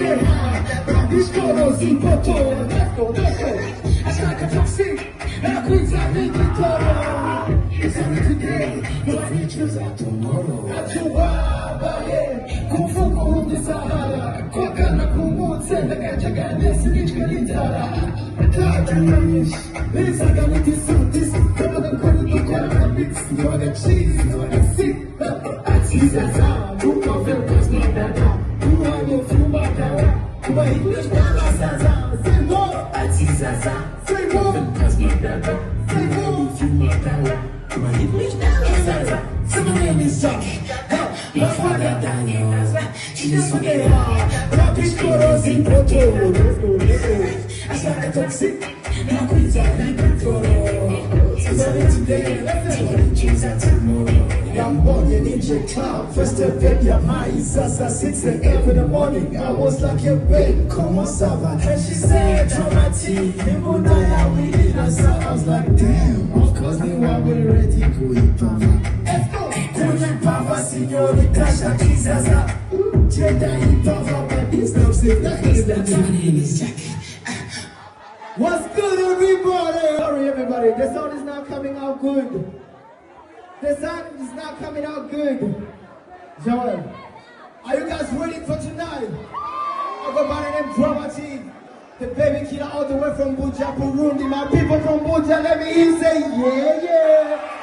get high. Rock these corners in Porto. Let's go. I strike a toxic. And I quit out in the toro. It's only today, but I need you out tomorrow. Atuwabaye, kufuku ndisahara. Kwa kana kumutse, nagajaga nesilichka nitara. Kajanish, Lisa ganitisutis. Kama the quality kwa mix. You're the cheese, you're the sick. Atizaza, you can't feel what's not that. You are your fumata. You are English, Namasaza. Say more. Atizaza. Say more. That's not that. Say more. Fumata. You are English, Namasaza. So my name is Johnny. My father Daniel. She just want it all. Rubbish corals in Porto. Let's go. I start a toxic. And I quit out in the toro. So today, let's choose out tomorrow. I'm born in Ninja Cloud. First step in your mind. Sasa 6 a.m. in the morning. I was like a babe. Come on, Sava. And she said, Dramati. Himundaya, we need us. I was like, damn. Of course, they were ready to eat Papa. Let's go. Kuya Papa, Signori, Tasha, Kizaza. Jedi, Papa, but this love safe. That is the name is Jack. What's good, everybody? Sorry, everybody. The sound is not coming out good. The sound is not coming out good. Joel, are you guys ready for tonight? I go by the name Dramati, the baby killer all the way from Buja, Burundi. My people from Buja, let me hear you say yeah, yeah.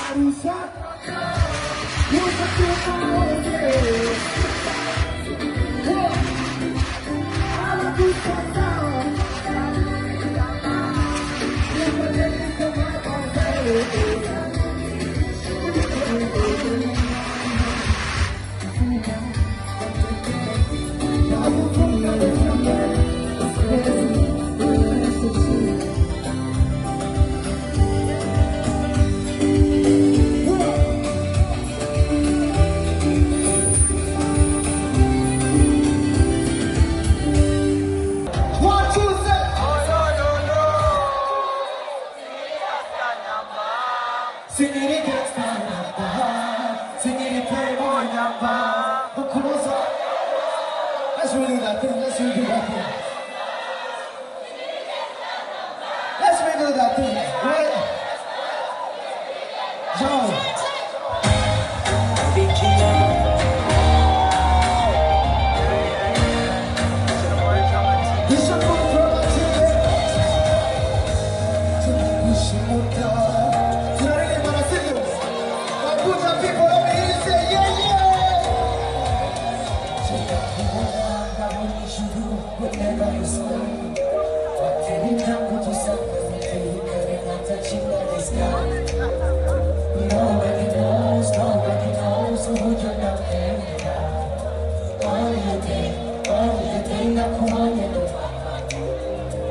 rusa rusa tumaote ala kusasa Let's redo that thing. Let's redo that thing. Let's redo that thing. Right? John.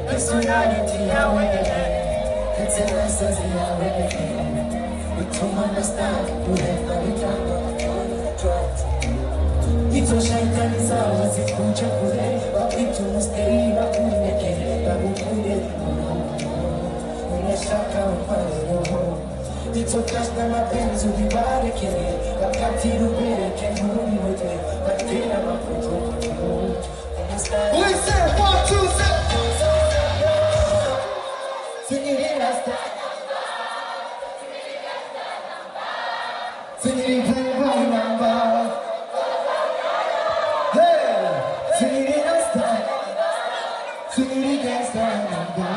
Personality, how we get it's a lesson, how we get we don't understand, we have no time, it's a shine that is ours, it's good to put it, but it's a mistake, but we make it, but we put it, we shut down, it's a trust that my friends will be right again, but can't see the way they can move with it, but they never put it, We say 1, 2, 3. Sing it in us, sing it in play number. Hey, sing it in us, sing it against the number.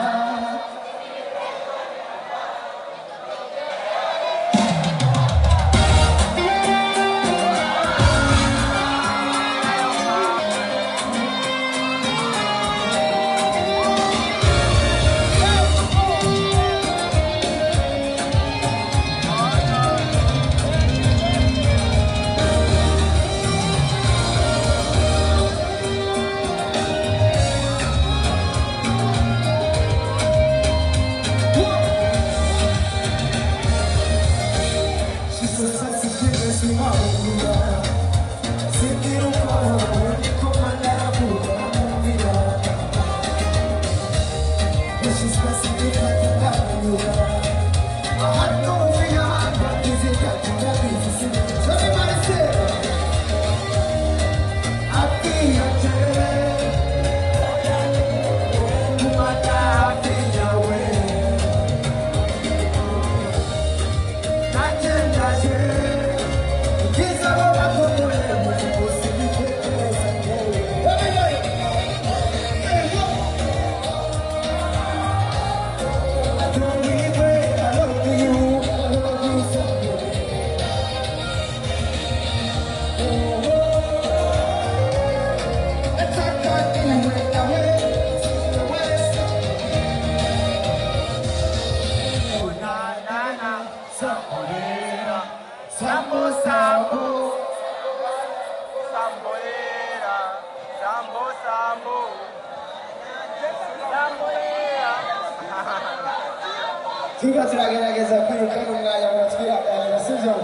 Tugagerageza kwirukana umwanya ngo twihanganira sibyo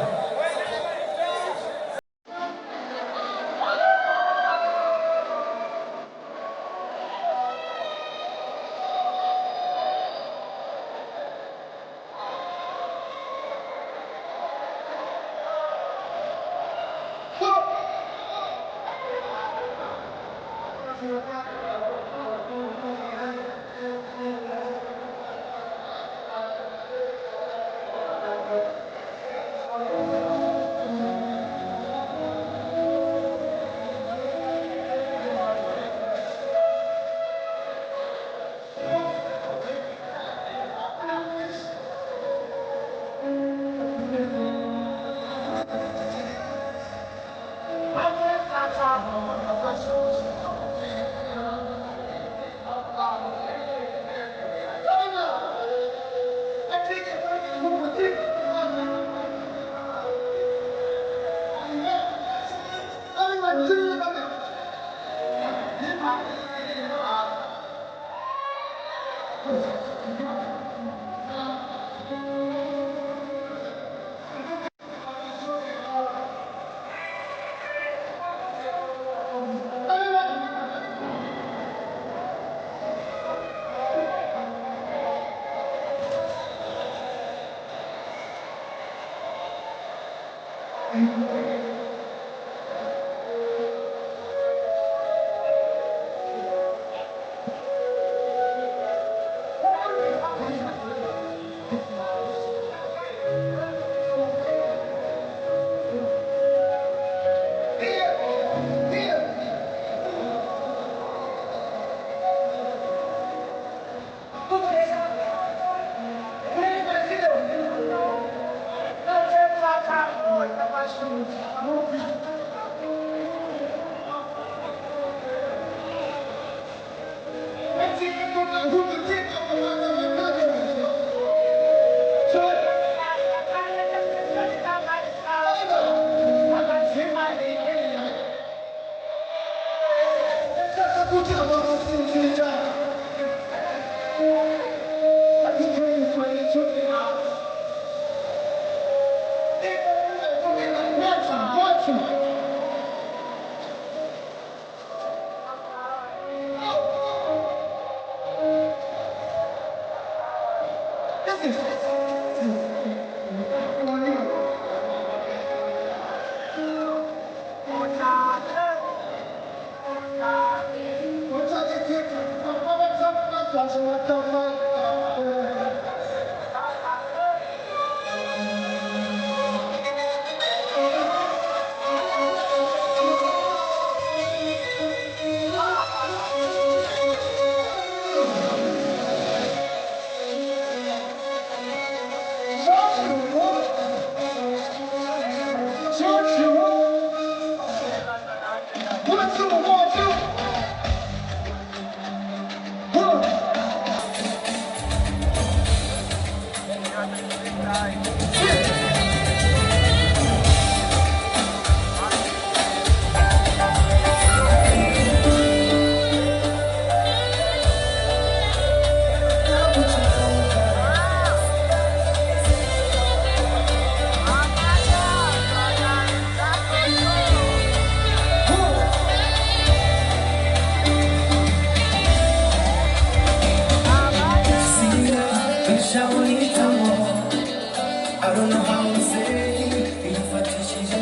I don't know how to say it. If I teach you,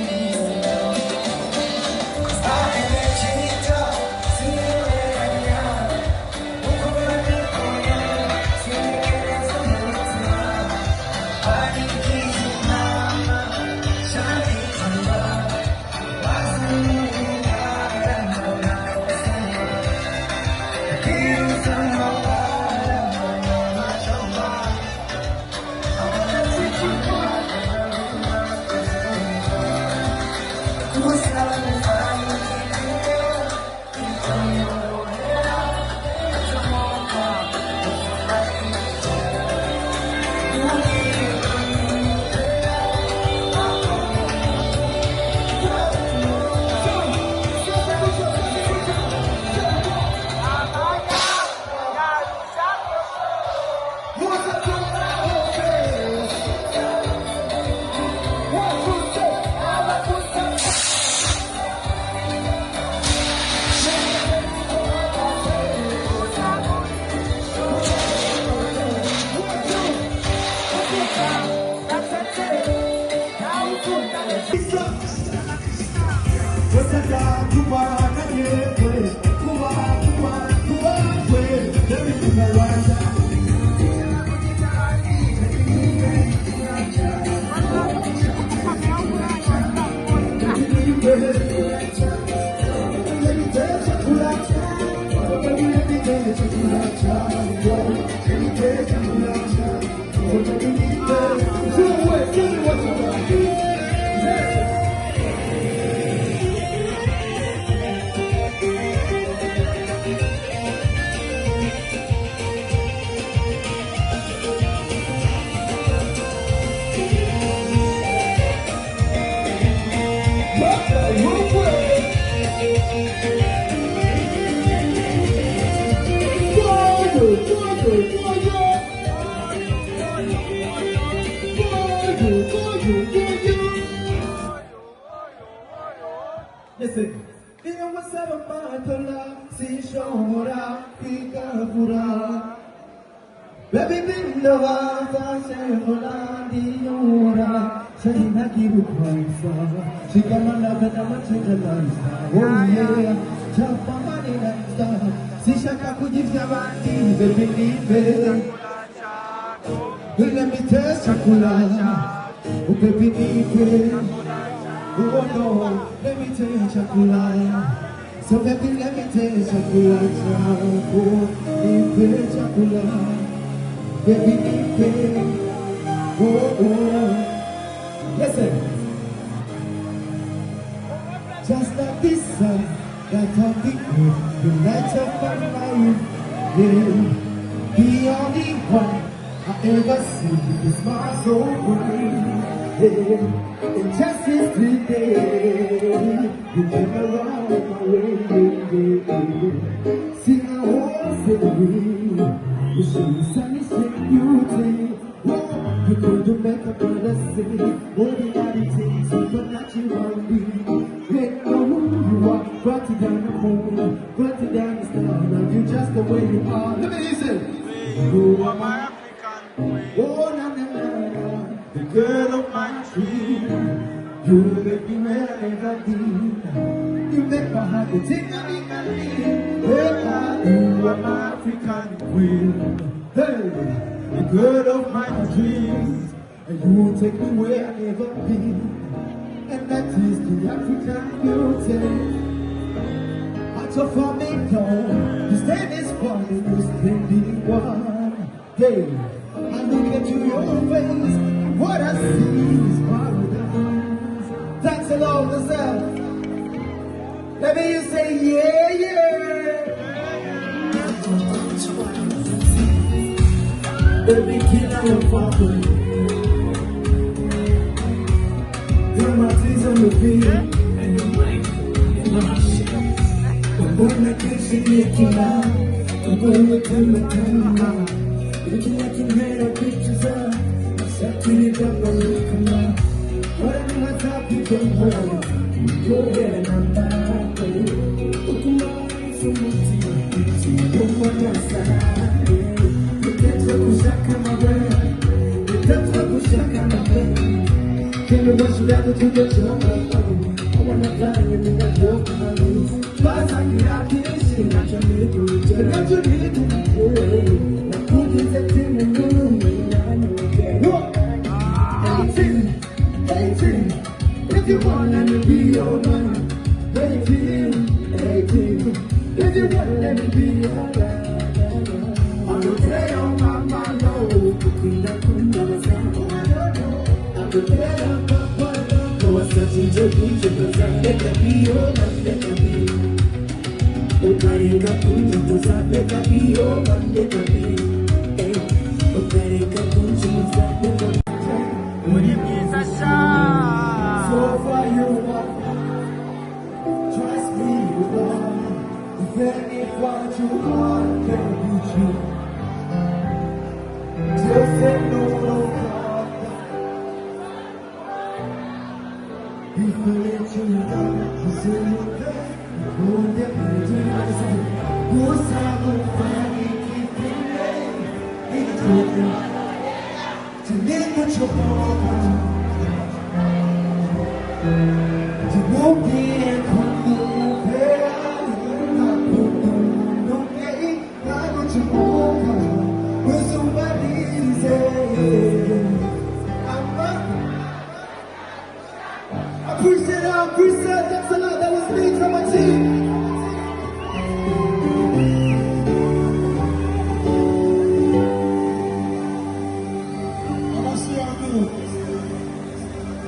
Listen. There was a battle, see Shora, Pika, Baby Bindava, Shayla, Diora, Hakibu Kwanza, shikamana kana machenga dansa. Oh yeah, chapa mani dansa. Sishaka kujivya bandi, baby nipe. Let me taste chakula, oh baby nipe. Oh no, let me taste chakula. So baby let me taste chakula, oh nipe chakula, baby nipe. Oh oh. Listen, just like this sun that on the earth, the light of my life, yeah, the only one I ever see is my soul, yeah, and just yesterday, you came around my way, yeah, sing a whole city, you show me sunny beauty. You couldn't make a brother sing. Ordinary things, supernatural being. They know who you are. Brought you down the hole, brought you down the star. Now you just the way you are. Let me listen. You are my African queen. Oh, na na na na. The girl of my dream. You make me where I never been. You make my heart go ting a ling a ling. You are my African queen. Hey. The girl of my dreams, and you will take me where I've never been, and that is the African beauty. I'm so far me gone, you stand is one, you stand the one. Hey, I look into your face, what I see is paradise. Thanks a lot, yourself. Let me you say yeah, yeah. Baby, can I walk away? Got my tears on the beat, and your mind in my shit. I'm gonna get you looking out. I'm gonna turn my time out. Looking like you made our pictures up. I'm sucking it up, I'm looking out. What I know what's up, you can hold. Go ahead and I'm back. Look at my eyes, so much to you. Look on my side. Can you watch that to get your own? I wanna fly you in that walk on my knees. But I can't see that you need to return. That you need to return. Now who is that thing in the room? Look, 18. If you want, let me be your man. 18. If you want, let me be your man. On the day of my mind, no, cooking that couldn't never sound. I'm the bed of my brother. No, I'm searching to be because I'm better be your man, better be. Oh, carrying a punch, because I'm better be your man, better be. Oh, carrying a punch, because I'm better be. When you miss a shot, so far you are. Trust me, you are. Then if what you want can be true, just say no, no, God. If I let you down, you say you there. You won't get me to listen. Who's having fun? Keep it late. It's good. To live with your heart. To move in.